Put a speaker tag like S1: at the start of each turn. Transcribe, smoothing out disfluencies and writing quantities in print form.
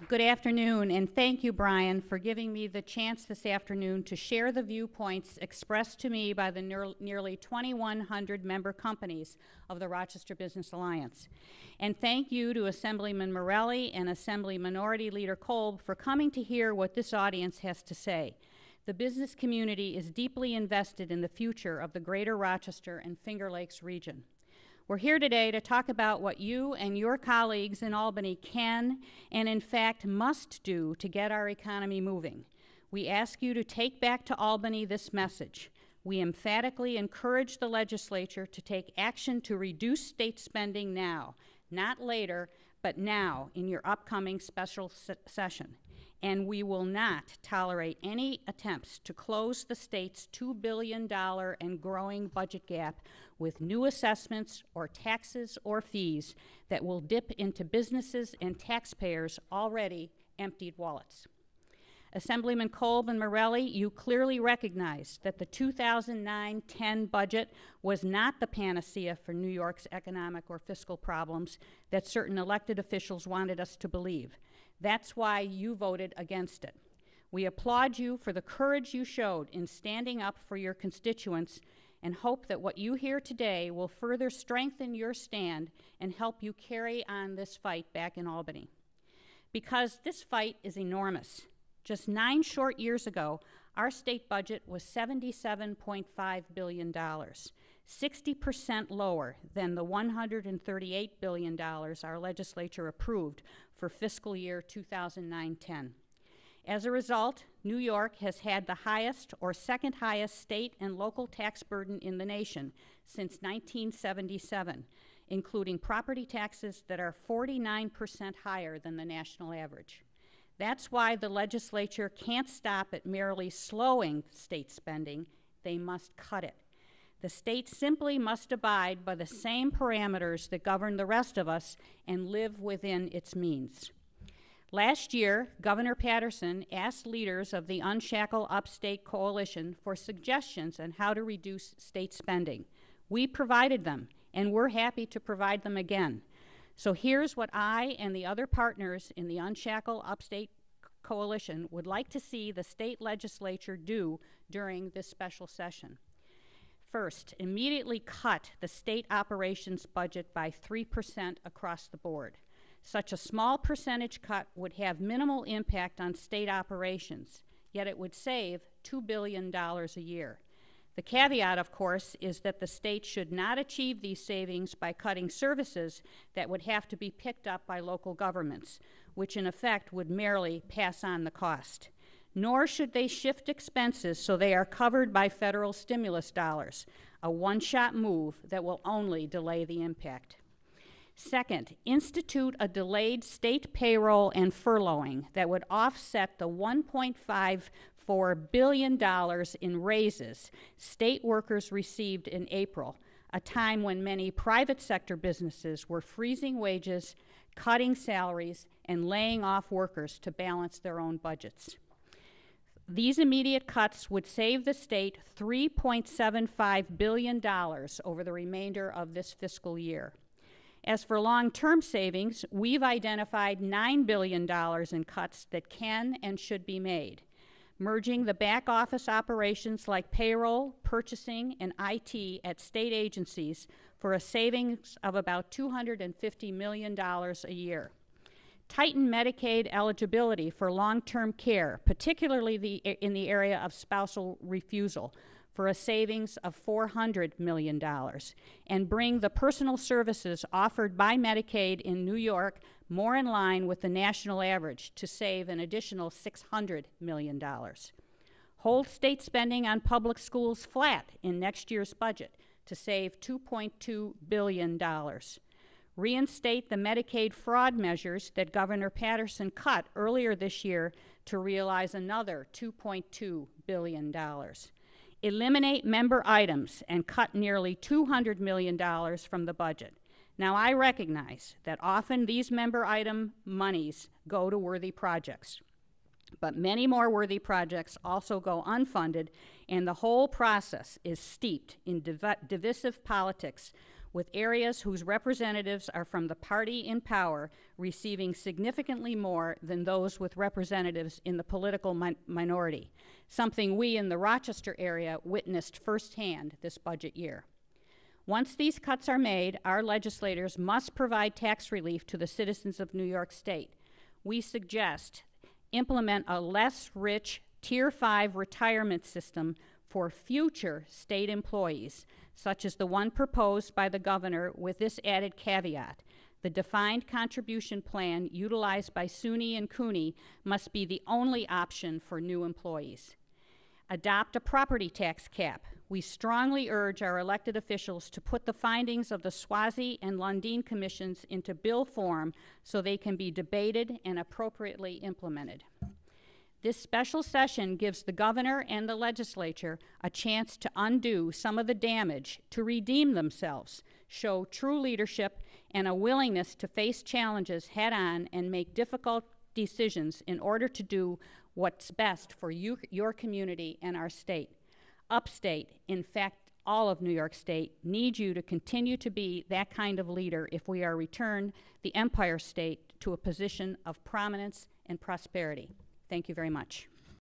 S1: Good afternoon, and thank you, Brian, for giving me the chance this afternoon to share the viewpoints expressed to me by the nearly 2,100 member companies of the Rochester Business Alliance. And thank you to Assemblyman Morelli and Assembly Minority Leader Kolb for coming to hear what this audience has to say. The business community is deeply invested in the future of the greater Rochester and Finger Lakes region. We're here today to talk about what you and your colleagues in Albany can and in fact must do to get our economy moving. We ask you to take back to Albany this message. We emphatically encourage the legislature to take action to reduce state spending now, not later, but now in your upcoming special session. And we will not tolerate any attempts to close the state's $2 billion and growing budget gap with new assessments or taxes or fees that will dip into businesses and taxpayers' already emptied wallets. Assemblyman Kolb and Morelli, you clearly recognize that the 2009-10 budget was not the panacea for New York's economic or fiscal problems that certain elected officials wanted us to believe. That's why you voted against it. We applaud you for the courage you showed in standing up for your constituents and hope that what you hear today will further strengthen your stand and help you carry on this fight back in Albany. Because this fight is enormous. Just 9 short years ago, our state budget was $77.5 billion, 60% lower than the $138 billion our legislature approved for fiscal year 2009-10. As a result, New York has had the highest or second highest state and local tax burden in the nation since 1977, including property taxes that are 49% higher than the national average. That's why the legislature can't stop at merely slowing state spending. They must cut it. The state simply must abide by the same parameters that govern the rest of us and live within its means. Last year, Governor Patterson asked leaders of the Unshackle Upstate Coalition for suggestions on how to reduce state spending. We provided them, and we're happy to provide them again. So here's what I and the other partners in the Unshackle Upstate Coalition would like to see the state legislature do during this special session. First, immediately cut the state operations budget by 3% across the board. Such a small percentage cut would have minimal impact on state operations, yet it would save $2 billion a year. The caveat, of course, is that the state should not achieve these savings by cutting services that would have to be picked up by local governments, which in effect would merely pass on the cost. Nor should they shift expenses so they are covered by federal stimulus dollars, a one-shot move that will only delay the impact. Second, institute a delayed state payroll and furloughing that would offset the $1.54 billion in raises state workers received in April, a time when many private sector businesses were freezing wages, cutting salaries, and laying off workers to balance their own budgets. These immediate cuts would save the state $3.75 billion over the remainder of this fiscal year. As for long-term savings, we've identified $9 billion in cuts that can and should be made, merging the back office operations like payroll, purchasing, and IT at state agencies for a savings of about $250 million a year. Tighten Medicaid eligibility for long-term care, particularly in the area of spousal refusal, for a savings of $400 million, and bring the personal services offered by Medicaid in New York more in line with the national average to save an additional $600 million. Hold state spending on public schools flat in next year's budget to save $2.2 billion. Reinstate the Medicaid fraud measures that Governor Patterson cut earlier this year to realize another $2.2 billion. Eliminate member items and cut nearly $200 million from the budget. Now, I recognize that often these member item monies go to worthy projects, but many more worthy projects also go unfunded, and the whole process is steeped in divisive politics with areas whose representatives are from the party in power receiving significantly more than those with representatives in the political minority, something we in the Rochester area witnessed firsthand this budget year. Once these cuts are made, our legislators must provide tax relief to the citizens of New York State. We suggest implement a less rich Tier 5 retirement system for future state employees, such as the one proposed by the governor, with this added caveat: the defined contribution plan utilized by SUNY and CUNY must be the only option for new employees. Adopt a property tax cap. We strongly urge our elected officials to put the findings of the Swazi and Lundin commissions into bill form so they can be debated and appropriately implemented. This special session gives the governor and the legislature a chance to undo some of the damage, to redeem themselves, show true leadership, and a willingness to face challenges head-on and make difficult decisions in order to do what's best for you, your community, and our state. Upstate, in fact, all of New York State, needs you to continue to be that kind of leader if we are returned, the Empire State, to a position of prominence and prosperity. Thank you very much.